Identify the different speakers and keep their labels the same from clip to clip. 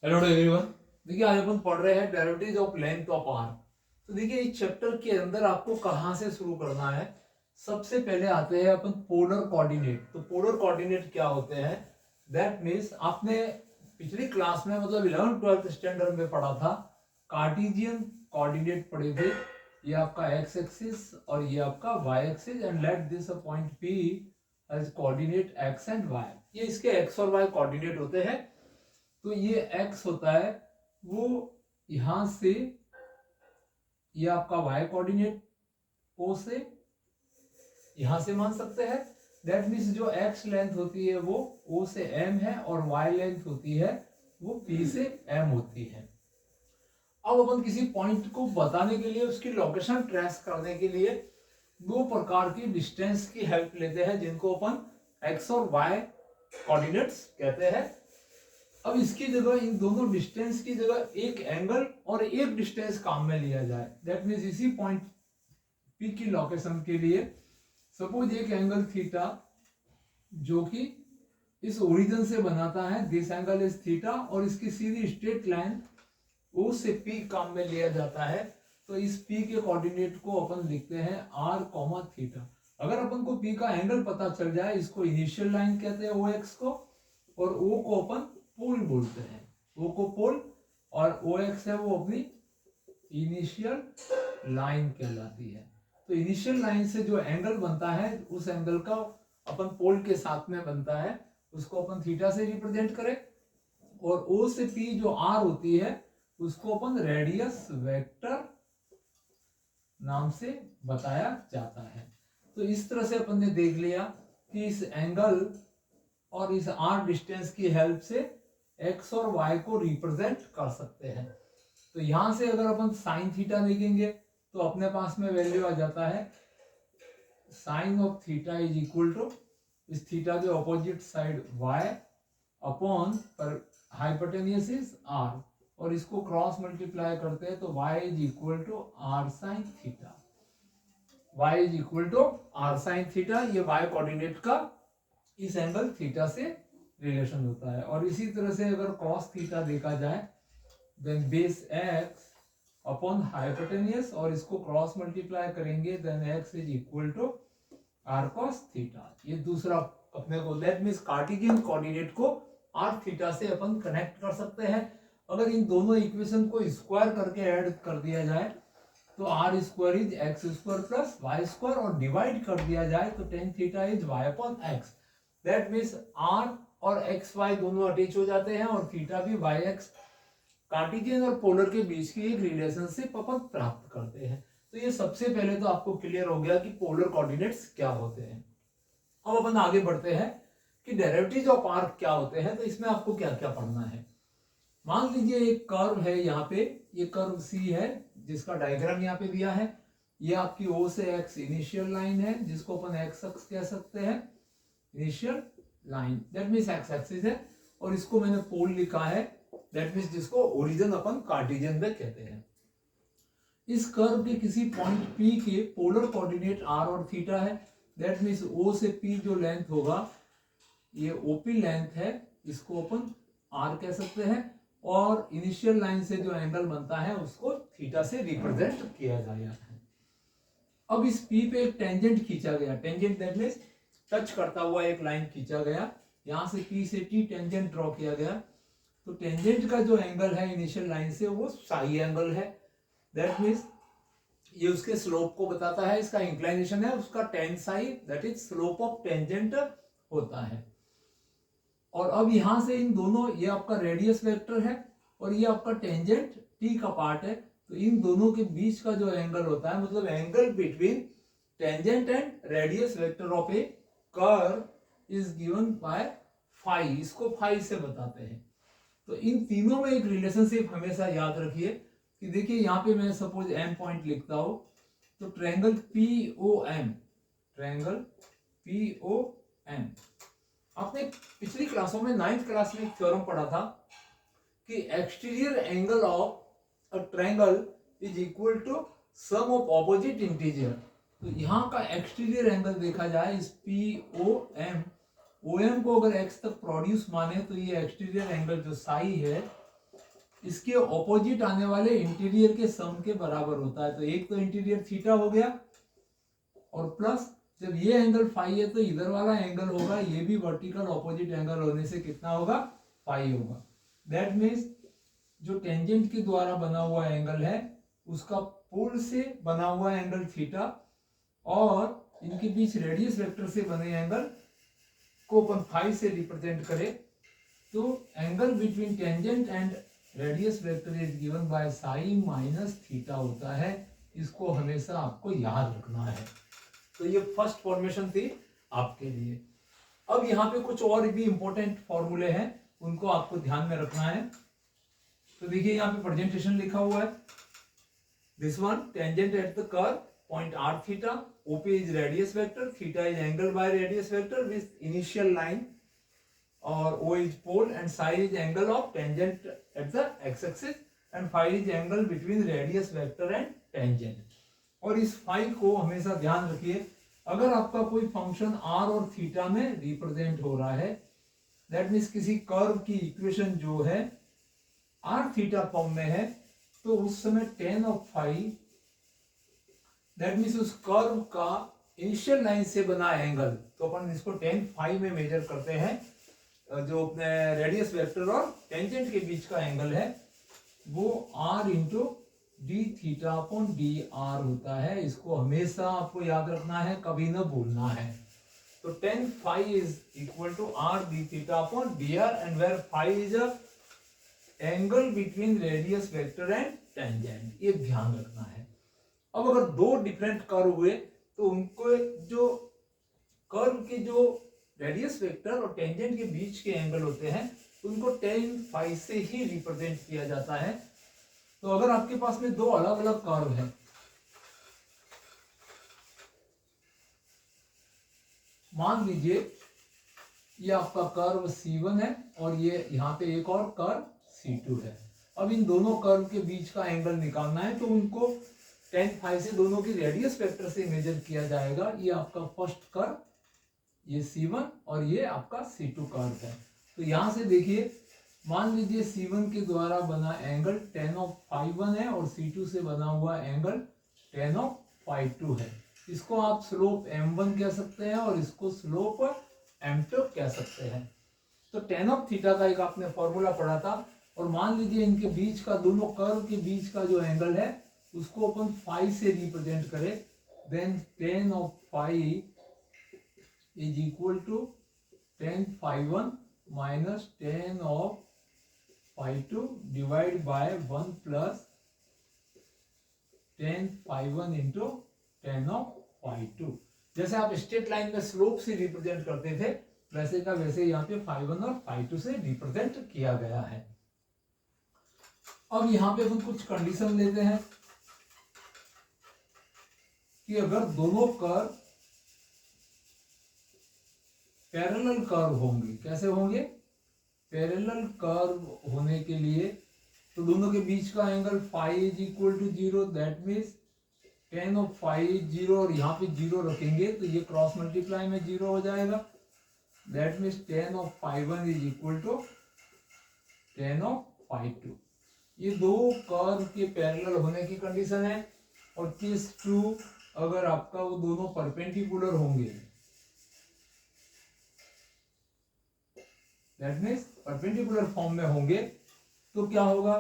Speaker 1: Hello everyone. देखिए आज अपन पढ़ रहे हैं derivatives of length of arc. तो देखिए इस चैप्टर के अंदर आपको कहाँ से शुरू करना है। सबसे पहले आते हैं अपन पोलर कोऑर्डिनेट। तो पोलर कोऑर्डिनेट क्या होते हैं? दैट मीन्स आपने पिछली क्लास में मतलब 11th-12th स्टैंडर्ड में पढ़ा था, कार्टेशियन कोऑर्डिनेट पढ़े थे। ये आपका एक्स एक्सिस और ये आपका y axis and let this a point P as coordinate x and y. ये इसके एक्स और वाई कोऑर्डिनेट होते हैं। तो ये x होता है वो यहां से, ये आपका y कोऑर्डिनेट o से यहां से मान सकते हैं। दैट मीन्स जो x लेंथ होती है वो o से m है और y लेंथ होती है वो p से m होती है। अब अपन किसी पॉइंट को बताने के लिए, उसकी लोकेशन ट्रेस करने के लिए दो प्रकार की डिस्टेंस की हेल्प लेते हैं, जिनको अपन x और y कोऑर्डिनेट्स कहते हैं। अब इसकी जगह, इन दोनों डिस्टेंस की जगह एक एंगल और एक डिस्टेंस काम में लिया जाए। दैट मीन्स इसी पॉइंट P की लोकेशन के लिए सपोज एक एंगल थीटा जो कि इस ओरिजिन से बनाता है, दिस एंगल इज थीटा, और इसकी सीधी स्ट्रेट लाइन O से P काम में लिया जाता है। तो इस P के कोऑर्डिनेट को अपन लिखते हैं r, थीटा। अगर अपन को P का एंगल पता चल जाए, इसको इनिशियल लाइन कहते हैं OX को, और O को अपन पोल बोलते हैं। O को पोल और OX है वो अपनी इनिशियल लाइन कहलाती है। तो इनिशियल लाइन से जो एंगल बनता है, उस एंगल का अपन पोल के साथ में बनता है, उसको अपन थीटा से रिप्रेजेंट करें। और O से P जो R होती है उसको अपन रेडियस वेक्टर नाम से बताया जाता है। तो इस तरह से अपन ने देख लिया कि इस एंगल और इस r डिस्टेंस की हेल्प से x और y को रिप्रेजेंट कर सकते हैं। तो यहां से अगर अपन साइन थीटा देखेंगे तो अपने पास में वैल्यू आ जाता है sine of theta is equal to, इस थीटा के ऑपोजिट साइड y अपॉन पर हाइपोटेन्यूस इज r, और इसको क्रॉस मल्टीप्लाई करते हैं तो y is equal to r sine theta. y is equal to r sine theta, ये y कोऑर्डिनेट का इस एंगल थीटा से रिलेशन होता है। और इसी तरह से अगर cos थीटा देखा जाए, then base x upon hypotenuse, और इसको क्रॉस मल्टीप्लाई करेंगे then x is equal to r cos theta. ये दूसरा अपने को, दैट मींस कार्टेशियन कोऑर्डिनेट को r थीटा से अपन कनेक्ट कर सकते हैं। अगर इन दोनों इक्वेशन को स्क्वायर करके ऐड कर दिया जाए तो r square is x square plus y square, और डिवाइड कर दिया जाए तो tan theta is y upon x। That means r और एक्स वाई दोनों अटैच हो जाते हैं और थीटा भी वाई एक्स, कार्टेशियन और पोलर के बीच की एक रिलेशनशिप अपन प्राप्त करते हैं। तो ये सबसे पहले तो आपको क्लियर हो गया कि पोलर कोऑर्डिनेट्स क्या होते हैं। अब अपन आगे बढ़ते हैं कि डेरिवेटिव्स ऑफ आर्क क्या होते हैं। तो इसमें आपको क्या क्या पढ़ना है। मान लीजिए एक कर्व है, यहाँ पे ये कर्व C है जिसका डायग्राम यहाँ पे दिया है। ये आपकी O से X इनिशियल लाइन है, जिसको अपन एक्स अक्ष कह सकते हैं, initial line, that means x axis है। और इसको मैंने पोल लिखा है, दैट मींस जिसको ओरिजिन अपन कार्टेशियन में कहते हैं। इस कर्व के किसी पॉइंट P के पोलर कोऑर्डिनेट r और थीटा है। दैट मींस O से P जो लेंथ होगा, ये OP लेंथ है, इसको अपन r कह सकते हैं। और इनिशियल लाइन से जो एंगल बनता है उसको थीटा से रिप्रेजेंट किया जाएगा। अब इस P पे एक टेंजेंट खींचा गया, टेंजेंट दैट मींस टच करता हुआ एक लाइन खींचा गया, यहां से P से T टेंजेंट ड्रॉ किया गया। तो टेंजेंट का जो एंगल है इनिशियल लाइन से वो साई एंगल है। दैट मींस ये उसके स्लोप को बताता है, इसका इंक्लाइनेशन है उसका ten Sai, that is slope of tangent होता है। और अब यहां से इन दोनों, ये आपका रेडियस वेक्टर है और ये आपका टेंजेंट T का पार्ट है। तो इन दोनों के बीच का जो एंगल होता है, मतलब angle between tangent and radius vector of a curve is given by phi, इसको फाई से बताते हैं। तो इन तीनों में एक रिलेशनशिप हमेशा याद रखिए कि देखिए यहाँ पे मैं सपोज एम पॉइंट लिखता हूं, तो ट्रायंगल POM, ट्रायंगल POM, आपने पिछली क्लासों में 9th क्लास में एक थ्योरम पढ़ा था कि exterior angle of a triangle is equal to sum of opposite integer. तो यहाँ का एक्सटीरियर एंगल देखा जाए इस OM को अगर x तक प्रोड्यूस माने तो ये एक्सटीरियर एंगल जो साई है इसके ऑपोजिट आने वाले इंटीरियर के सम के बराबर होता है। तो एक तो इंटीरियर थीटा हो गया और प्लस जब ये एंगल फाई है तो इधर वाला एंगल होगा, ये भी वर्टिकल ऑपोजिट एंगल होने से कितना होगा, फाई होगा। दैट मीन्स जो टेंजेंट के द्वारा बना हुआ एंगल है उसका पोल से बना हुआ एंगल थीटा और इनके बीच रेडियस वेक्टर से बने एंगल को अपन फाई से रिप्रेजेंट करें तो angle between tangent and radius vector is given by sine minus theta होता है। इसको हमेशा आपको याद रखना है। तो ये फर्स्ट फॉर्मेशन थी आपके लिए। अब यहाँ पे कुछ और भी इंपॉर्टेंट फॉर्मूले हैं, उनको आपको ध्यान में रखना है। तो देखिए यहाँ पे प्रेजेंटेशन लिखा हुआ है, this one tangent at the curve point r theta, OP is radius vector, theta is angle by radius vector with initial line और O is pole and psi is angle of tangent at the x-axis and phi is angle between radius vector and tangent। और इस phi को हमेशा ध्यान रखिए, अगर आपका कोई फंक्शन r और थीटा में रिप्रेजेंट हो रहा है, दैट मीन्स किसी कर्व की इक्वेशन जो है r थीटा फॉर्म में है, तो उस समय tan of phi that means उस कर्व का इनिशियल लाइन से बना एंगल, तो अपन इसको tan फाई में मेजर करते हैं। जो अपने रेडियस वेक्टर और टेंजेंट के बीच का एंगल है वो r into D theta upon d are होता है। इसको हमेशा आपको याद रखना है, कभी ना भूलना है। तो tan phi is equal to r d theta upon d r and where phi is a angle between radius vector and tangent, ये ध्यान रखना है। अब अगर दो डिफरेंट कर्व हुए तो उनको जो कर्व के जो रेडियस वेक्टर और टेंजेंट के बीच के एंगल होते हैं उनको tan phi से ही रिप्रेजेंट किया जाता है। तो अगर आपके पास में दो अलग अलग कर्व हैं, मान लीजिए ये आपका कर्व C1 है और ये यहाँ पे एक और कर्व C2 है। अब इन दोनों कर्व के बीच का एंगल निकालना है तो उनको tan phi से दोनों की रेडियस वेक्टर से मेजर किया जाएगा। ये आपका फर्स्ट कर्व, ये C1 और ये आपका C2 कर्व है। तो यहां से देखिए, मान लीजिए C1 के द्वारा बना एंगल tan ऑफ phi 1 है और C2 से बना हुआ एंगल tan ऑफ phi 2 है। इसको आप स्लोप m1 कह सकते हैं और इसको स्लोप m2 कह सकते हैं। तो tan ऑफ थीटा का एक आपने फॉर्मूला पढ़ा था और मान लीजिए इनके बीच का, दोनों कर्व के बीच का जो एंगल है उसको अपन phi से रिप्रेजेंट करें, then tan of phi is equal to tan phi 1 minus tan of phi 2 divided by 1 plus tan phi 1 into tan of phi 2। जैसे आप स्ट्रेट लाइन में स्लोप से रिप्रेजेंट करते थे वैसे का वैसे यहाँ पे phi 1 और phi 2 से रिप्रेजेंट किया गया है। अब यहाँ पे हम कुछ कंडीशन लेते हैं कि अगर दोनों कर्व पैरेलल कर्व होंगे, कैसे होंगे, पैरेलल कर्व होने के लिए तो दोनों के बीच का angle phi is equal to 0, that means tan of phi 0 और यहाँ पे 0 रखेंगे तो ये क्रॉस मल्टीप्लाई में 0 हो जाएगा, that means tan of phi 1 is equal to tan of phi 2। ये दो कर्व के पैरेलल होने की कंडीशन है। और केस 2, अगर आपका वो दोनों परपेंडिकुलर होंगे, दैट मीन्स परपेंडिकुलर फॉर्म में होंगे, तो क्या होगा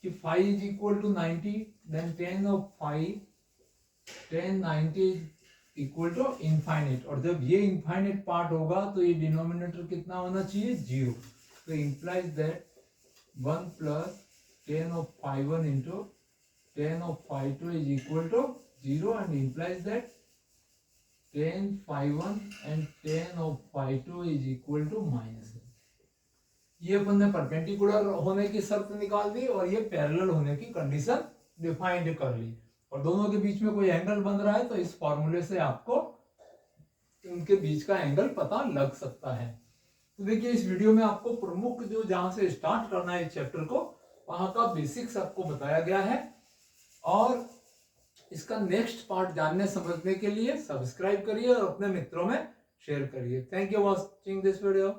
Speaker 1: कि phi is equal to 90, then tan of phi tan 90 equal to infinite. और जब ये इनफाइनाइट पार्ट होगा तो ये डिनोमिनेटर कितना होना चाहिए, 0। तो implies that 1 plus tan of phi 1 into tan of phi 2 is equal to 0 and implies that tan phi 1 and tan of phi 2 is equal to -1। ये अपन ने परपेंडिकुलर होने की शर्त निकाल दी और ये पैरेलल होने की कंडीशन डिफाइंड कर ली। और दोनों के बीच में कोई एंगल बन रहा है तो इस फॉर्मूले से आपको उनके बीच का एंगल पता लग सकता है। तो देखिए, इस वीडियो में आपको प्रमुख जो जहां से स्टार्ट करना है इस चैप्टर को, वहां का बेसिक्स आपको बताया गया है। और इसका नेक्स्ट पार्ट जानने समझने के लिए सब्सक्राइब करिए और अपने मित्रों में शेयर करिए। Thank you watching this video.